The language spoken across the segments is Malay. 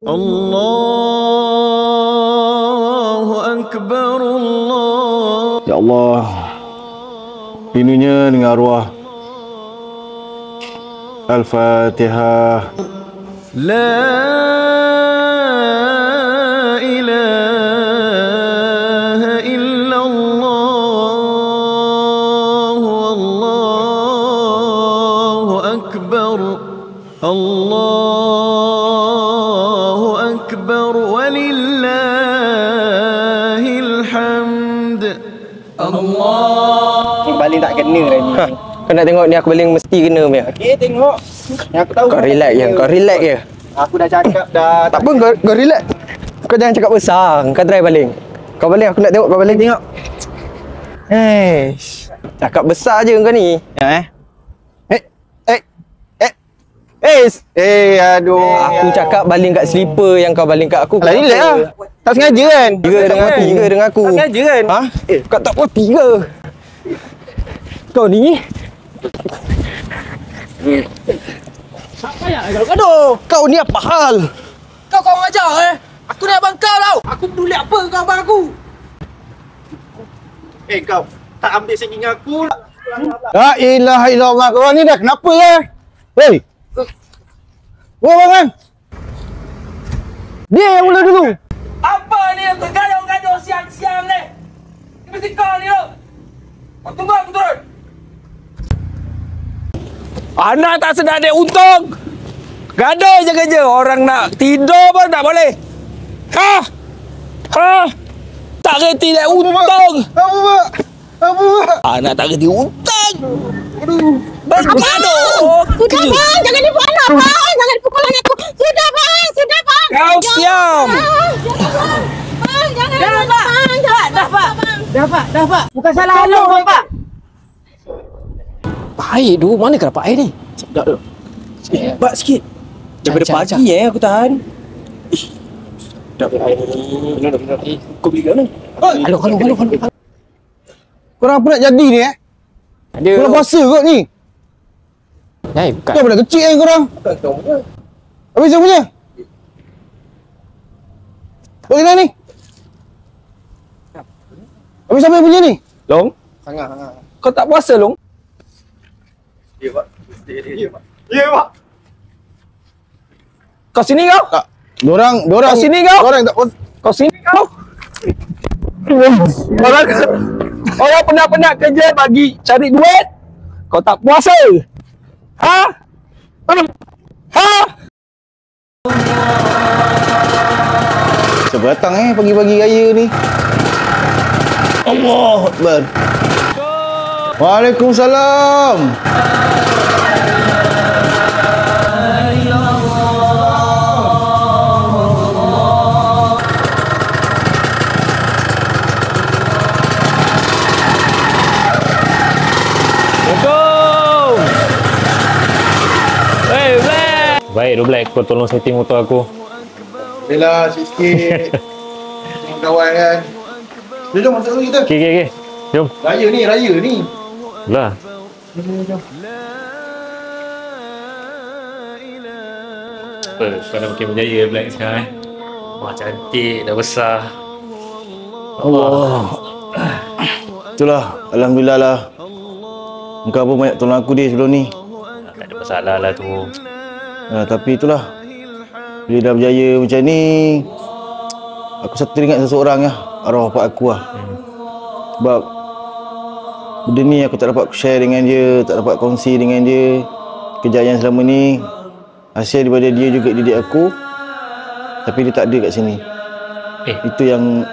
Allahu Akbar Allah. Ya Allah, ininya dengan arwah Al-Fatihah. La ilaha illallah. Allahu Akbar. Allahu Akbar walillahil hamd. Allah. Ni baling tak kena dah ni. Kau nak tengok ni aku baling mesti kena punya. Okey, tengok. Yang aku tahu. Kau relax je, kau relax je. Aku dah cakap dah. Tak apa, kau relax. Kau jangan cakap besar. Kau try baling. Kau baling, aku nak tengok kau baling. Tengok. Cakap besar je kau ni. Ya aduh. Aku cakap baling kat slipper yang kau baling kat aku. Alah, relax lah. Tak sengaja kan? Tiga dengan aku. Tak sengaja kan? Ha? Kau tak apa tiga. Kau ni. Tak payah gaduh. Kau ni apa hal? Kau ajar Aku ni abang kau tau. Aku peduli apa kau abang aku? Kau tak ambil segi dengan aku. La ilaha illallah. Kau ni dah kenapa ya? Hei. Bangun. Dia yang mula dulu. Apa ni yang tergaduh-gaduh siang-siang ni? Ni mesti kau ni tu. Kau tunggu aku turun. Anak tak sedar dia untung. Gaduh je kerja. Orang nak tidur pun tak boleh. Tak reti dia untung. Anak tak reti untung. Aduh. Bergaduh. Sudah bang, jangan dipukul anak bang. Jangan dipukul anak aku. Sudah bang. Kau siam. Bang, jangan bang. Dah pak. Bukan salah lu pak. Pak air tu, mana kau dapat air ni? Sedap tu. Hebat sikit. Daripada pagi aku tahan. Sedap air ni. Benar. Kau beli kat mana? Halo. Korang apa nak jadi ni Ada. Korang puasa kot ni. Bukan. Kau pada kecil korang. Habis siapa punya? Bagi dah ni. Habis siapa yang punya ni? Long? Sangat. Kau tak puasa, Long? Ya, Pak. Kau sini kau? Tak. Dorang Kau sini kau? Dorang tak puasa. Kau sini kau? Orang penat-penat kerja bagi cari duit. Kau tak puasa? Siapa datang pagi-pagi raya ni? Allah Akbar. Waalaikumsalam. Baik tu Black, kau tolong setting motor aku. Yelah, sikit-sikit. Tengok kawan kan. Jom, masuk dulu kita. Okay. Jom. Raya ni. Lah. Jom. Apa, kau dah makin berjaya Black sekarang Wah, cantik, dah besar. Allah. Itulah, alhamdulillah lah. Engkau pun banyak tolong aku dia sebelum ni. Tak ada masalah lah tu. Tapi itulah, bila dah berjaya macam ni, aku satu teringat seseorang arwah pak aku Sebab benda ni aku tak dapat share dengan dia, tak dapat kongsi dengan dia. Kejayaan selama ni hasil daripada dia juga didik aku, tapi dia tak ada kat sini. Itu yang.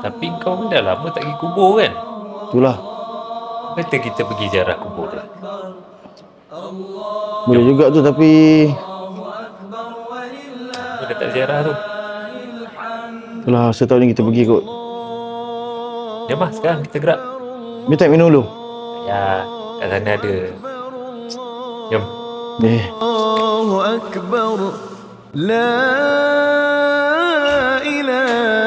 Tapi kau dah lama tak pergi kubur kan? Itulah. Kata kita pergi ziarah kubur tu. Boleh juga tu, tapi Kau dah tak ziarah tu. itulah, setahun ni kita pergi kot. Jom lah sekarang kita gerak. Minta minum dulu. Ya, kat sana ada. Jom. Allahu Akbar. La ilaha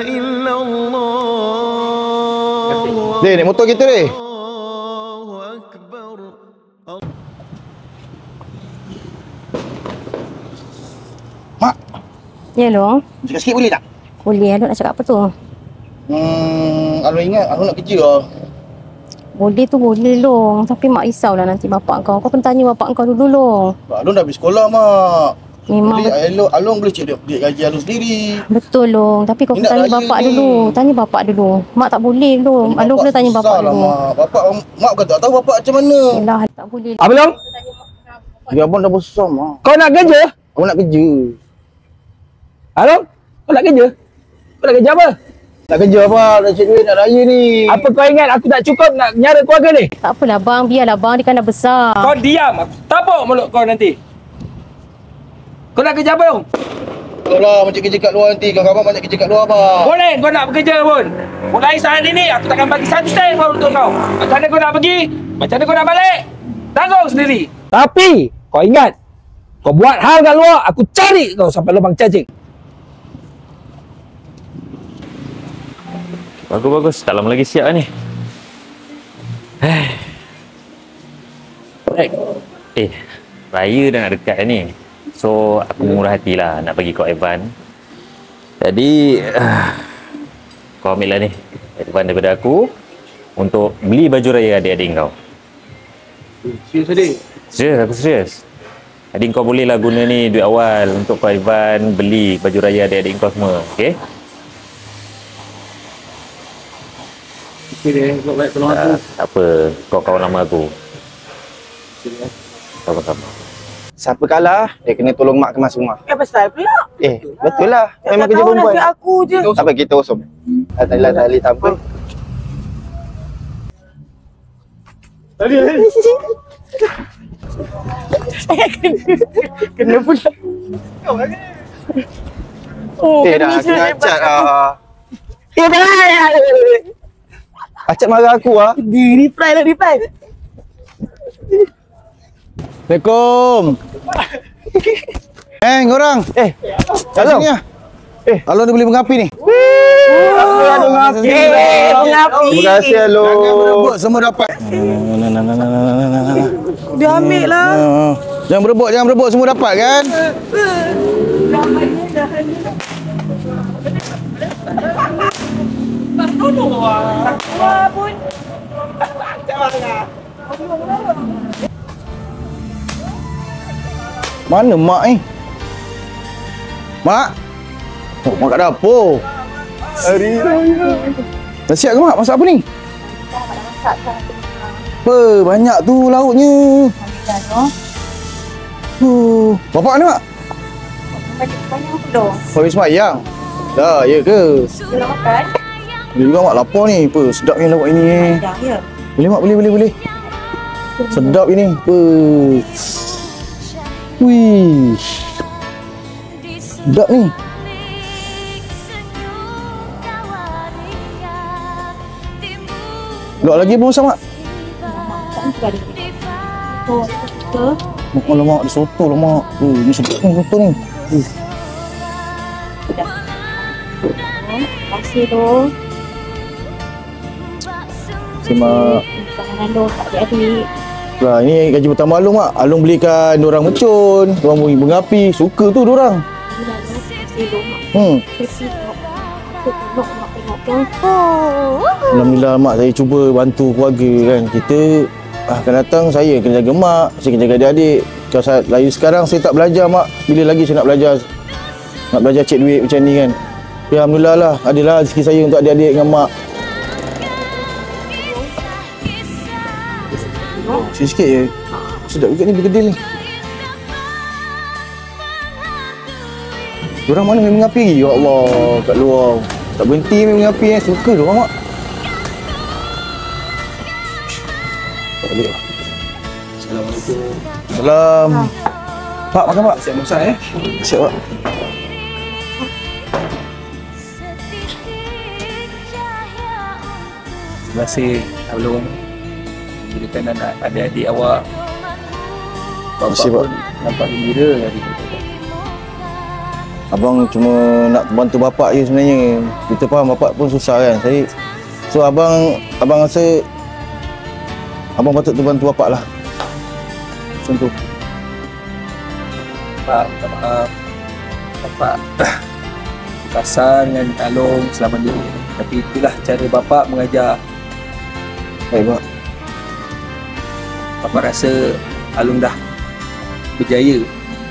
illallah. Naik motor kita deh. Allahu Akbar. Mak, Ya, Long. sikit-sikit boleh tak? Boleh, Alok nak cakap apa tu? Alun ingat, Alun nak kerja lah. Boleh tu boleh, Long. Tapi mak risaulah nanti bapak kau. Kau kena tanya bapak kau dulu, Long. Alun dah habis sekolah, Mak. Memang Alun boleh cek duit gaji Alun sendiri. betul, Long. Tapi kau Ni kena nak tanya raya bapak ni. dulu. Tanya bapak dulu. Mak tak boleh, Long. Alok kena tanya bapak Lah, dulu. Mak bukan tak tahu bapak macam mana. Yelah, tak boleh. Apa Long? Ya, abang dah besar, Mak. Kau nak kerja? Abang nak kerja. Long? Kau nak kerja? Kau nak kerja apa? Nak kerja apa? Nak cek duit nak raya ni. Apa kau ingat aku tak cukup nak nyara keluarga ni? Tak apalah, bang. Biarlah, bang. Dia kan dah besar. Kau diam, aku tabuk mulut kau nanti. Kau nak kerja apa, Long? Kau lah macam kerja kat luar nanti. Kawan-kawan banyak kerja kat luar, Abang. Boleh kau nak bekerja pun. Mulai saat ini aku takkan bagi satu sen pun untuk kau. Macam mana kau nak pergi? Macam mana kau nak balik? Tanggung sendiri. Tapi kau ingat, kau buat hal kat luar, aku cari kau sampai lubang cacing. Bagus-bagus. Tak lama lagi siap ni. Raya dah nak dekat ni. So, aku murah hati lah nak bagi kau Evan. Jadi, kau ambil lah ni Evan daripada aku untuk beli baju raya adik-adik kau. Serius, adik? Serius, aku serius. Adik kau boleh lah guna ni duit awal untuk kau Evan beli baju raya adik-adik kau semua. Okay? Okay, buat baik tolong aku. Tak apa, kau kawan lama aku. Sama-sama. Siapa kalah, dia kena tolong mak kemas rumah. Pasal pula. Betul lah. Memang kerja perempuan. Aku je. Tak apa, kita usum. Tali tampil. Kena pula. Dah, kena acat lah. jangan. Acat marah aku lah. Reply. Assalamualaikum. Korang. Kat sini lah. Alun dia beli pengapi ni. Pengapi. Terima kasih Alun. Jangan berebut, semua dapat. Dia ambil lah. Jangan berebut, semua dapat kan? Mana mak ni? Mak? Mak kat dapur. Hari raya. Dah siap ke mak? Masak apa ni? Apa? Banyak tu lauknya. Bapak mana mak? Banyak apa dah? Habis semayang. Dah, ya ke? Dia nak makan? Dia juga mak lapar ni. Apa? Sedapnya lauk ini. Dah, ya. Boleh mak? Boleh. Sedap ini. Apa? Wih. Sedap ni. Lauk lagi apa masak mak? Alamak, ada soto lah mak. Ni sedap ni soto ni. Terima kasih tu. Terima mak. Tangan tu tak adik-adik. Lah, ini gaji pertama Alung mak. Alung belikan diorang mercun, diorang beli bunga api. Suka tu diorang. Terima kasih tu mak. Kasih mak. Tengok. Alhamdulillah mak, saya cuba bantu keluarga kan. Kita akan datang, saya kena jaga mak, saya kena jaga adik-adik. Kalau saya lagi sekarang saya tak belajar mak. Bila lagi saya nak belajar? Nak belajar cek duit macam ni kan. Ya alhamdulillah lah, adalah rezeki saya untuk adik-adik dengan mak. Sikit-sikit je. Sedap juga ni berkedil ni. Diorang mana main mengapi lagi? Ya Allah, kat luar. Tak berhenti main mengapi ni. Suka diorang mak. Tak balik lah. Assalamualaikum. Salam. Pak, makan pak. Siap masak Siap pak. Terima kasih Alun. Berikan adik-adik awak. Terima kasih, Pak. pun nampak gembira hari ni. Abang cuma nak bantu bapak je sebenarnya. Kita faham bapak pun susah kan. So abang rasa abang patut bantu bapak lah. Macam tu. Pak, minta maaf. Bapak kasar dengan Along selama ni. Tapi itulah cara bapak mengajar. Baik, Pak. Bapak rasa Along dah berjaya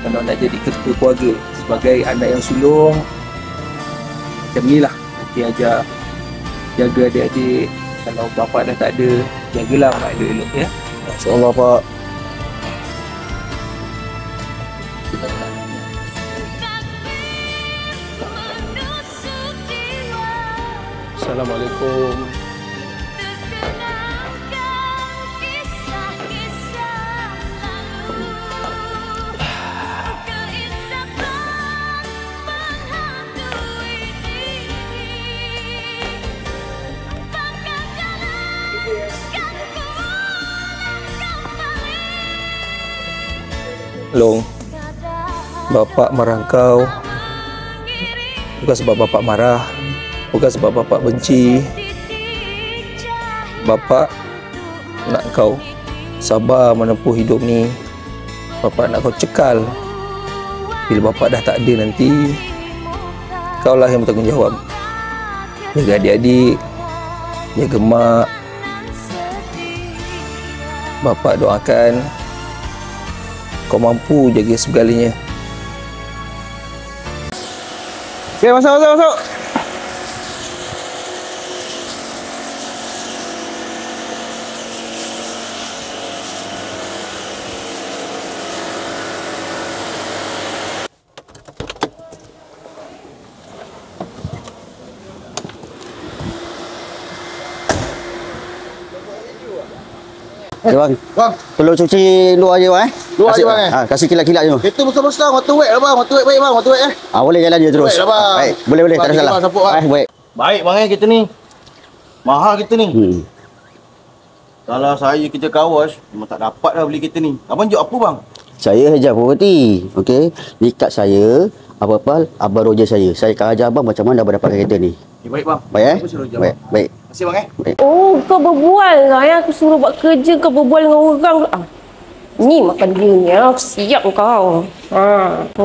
kalau nak jadi ketua keluarga. Sebagai anak yang sulung, macam ni lah. Nanti ajar, jaga adik-adik. Kalau bapak dah tak ada, jagalah mak elok-elok ya. InsyaAllah, Pak. Assalamualaikum. Long, bapak marah kau bukan sebab bapak marah, bukan sebab bapak benci. Bapak nak kau sabar menempuh hidup ni. Bapak nak kau cekal. Bila bapak dah tak ada nanti, kau lah yang bertanggungjawab. Jaga adik-adik, jaga mak. Bapak doakan kau mampu jaga segalanya. Okay, masuk. Bang. Tolong cuci luar je bang. Luar je, bang, Kasih kilat-kilat je. Kereta besar-besar, motor wet lah bang. Motor wet baik bang, motor wet Boleh jalan je terus. Baik lah, bang. Baik, boleh tak ada Bagi salah. bang, support, bang. Baik. Baik bang kereta ni. Mahal kereta ni. Kalau saya kerja kawas, memang tak dapat dah beli kereta ni. Abang jual apa bang? Saya Hajar Property. Okey. Dekat saya, apa-apa abang roja saya. Saya akan ajar abang macam mana abang dapatkan kereta ni. Baik bang. Baik Apa suruh je, Baik. bang? Baik. Terima kasih bang Oh, kau berbual lah ya. Aku suruh buat kerja, kau berbual dengan orang. Ni makan dia ni. Aku siap kau. Tu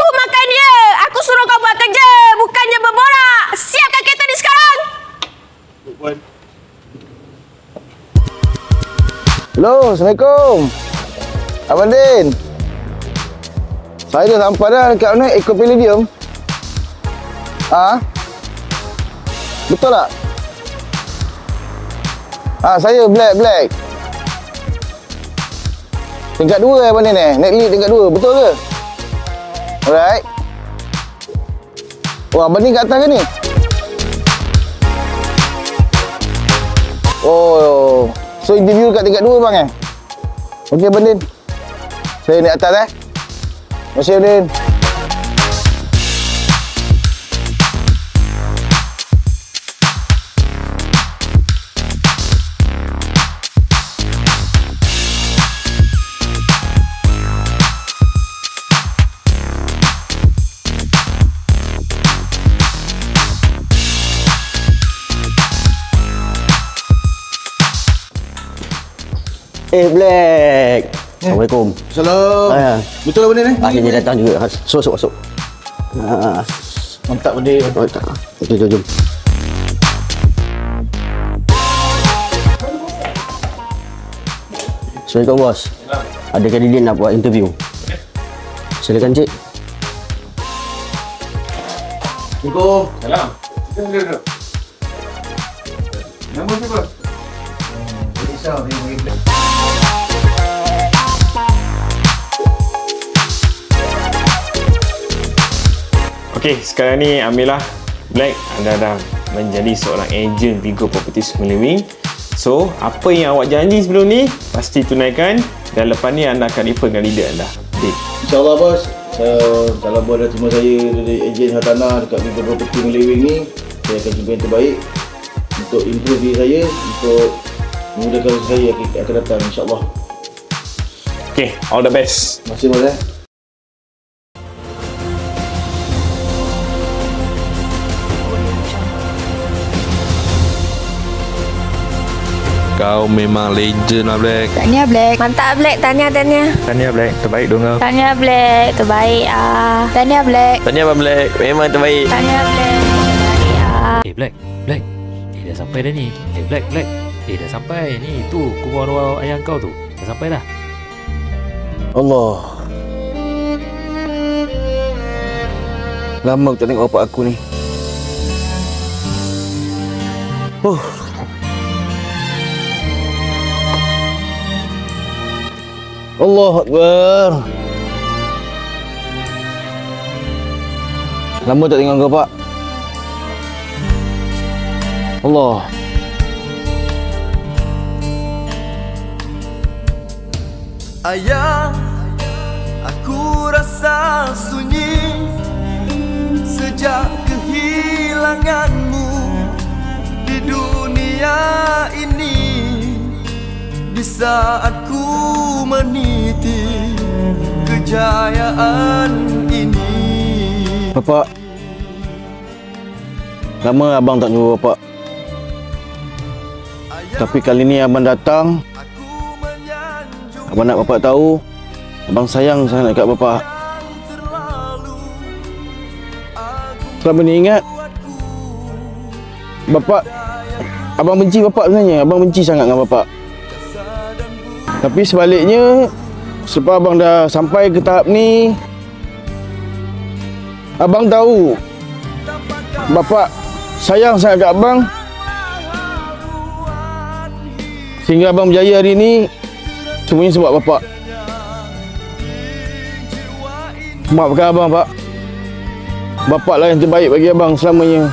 makan dia. Aku suruh kau buat kerja. Bukannya berborak. Siapkan kereta ni sekarang. Hello, Assalamualaikum. Abang Din. Saya dah sampai dah dekat mana? Eco Palladium. Betul tak? Saya black. Tingkat 2 Abang Din Naik lift tingkat 2. Betul ke? Alright. Wah, Abang Din kat atas ke ni? Oh, so interview kat tingkat 2 bang Okey Abang Din. Saya naik atas Terima kasih Abang Din. Black. Assalamualaikum. Salam. Betul Abang Din Akhirnya datang juga. Masuk. Mantap Abang Din. Jom. Assalamualaikum bos. Ada kandidat nak buat interview. Silakan cik. Assalamualaikum. Salam. Duduk. Nama siapa? Risau dia bagi. Okey, sekarang ni Amilah Black, anda dah menjadi seorang ejen Vigo Properties Semeliwing. So, apa yang awak janji sebelum ni, pasti tunaikan dan lepas ni anda akan refer dengan leader anda. Deal. InsyaAllah bos. Kalau bos dah terima saya dari ejen hartanah dekat Vigo Property Semeliwing ni, saya akan cuba yang terbaik untuk improve diri saya, untuk memudahkan usaha saya akan datang insyaAllah. Okey, all the best. Terima kasih bos Kau memang legend lah, Black. Tahniah Black. Mantap Black. Tahniah. Tahniah, Black. Terbaik dong kau. Tahniah Black. Terbaik Tahniah Black. Tahniah Abang Black. Memang terbaik. Tahniah Black. Terbaik Black. Dah sampai dah ni. Black. Dah sampai. Ni tu kubur arwah ayah kau tu. Dah sampai dah. Allah. Lama aku tak tengok bapak aku ni. Allah Akbar. Lama tak tengok kau, Pak. Allah. Ayah, aku rasa sunyi sejak kehilanganmu di dunia ini. Di saat ku meniti kejayaan ini. Bapak, lama abang tak jumpa bapak. Tapi kali ni abang datang. Abang nak bapak tahu, abang sayang sangat dekat bapak. Selama ni ingat, bapak, abang benci bapak sebenarnya. Abang benci sangat dengan bapak. Tapi sebaliknya, selepas abang dah sampai ke tahap ni, abang tahu bapak sayang sangat kat abang. Sehingga abang berjaya hari ni, semuanya sebab bapak. Maafkan abang, Pak. Bapak lah yang terbaik bagi abang selamanya.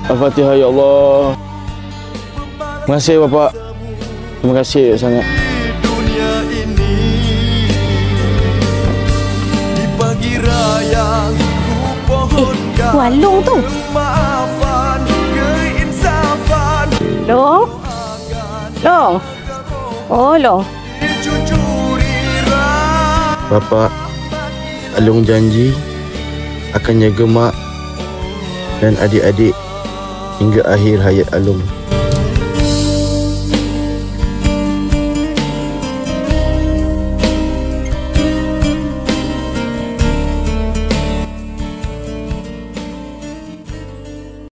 Al-Fatihah, ya Allah. Terima kasih, Bapak. Terima kasih sangat. Dunia ini di pagi raya ku pohonkan Walung tu. kemaafan, keinsafan. Long. Oh, Long. Bapak, Alung janji akan jaga mak dan adik-adik hingga akhir hayat Alung.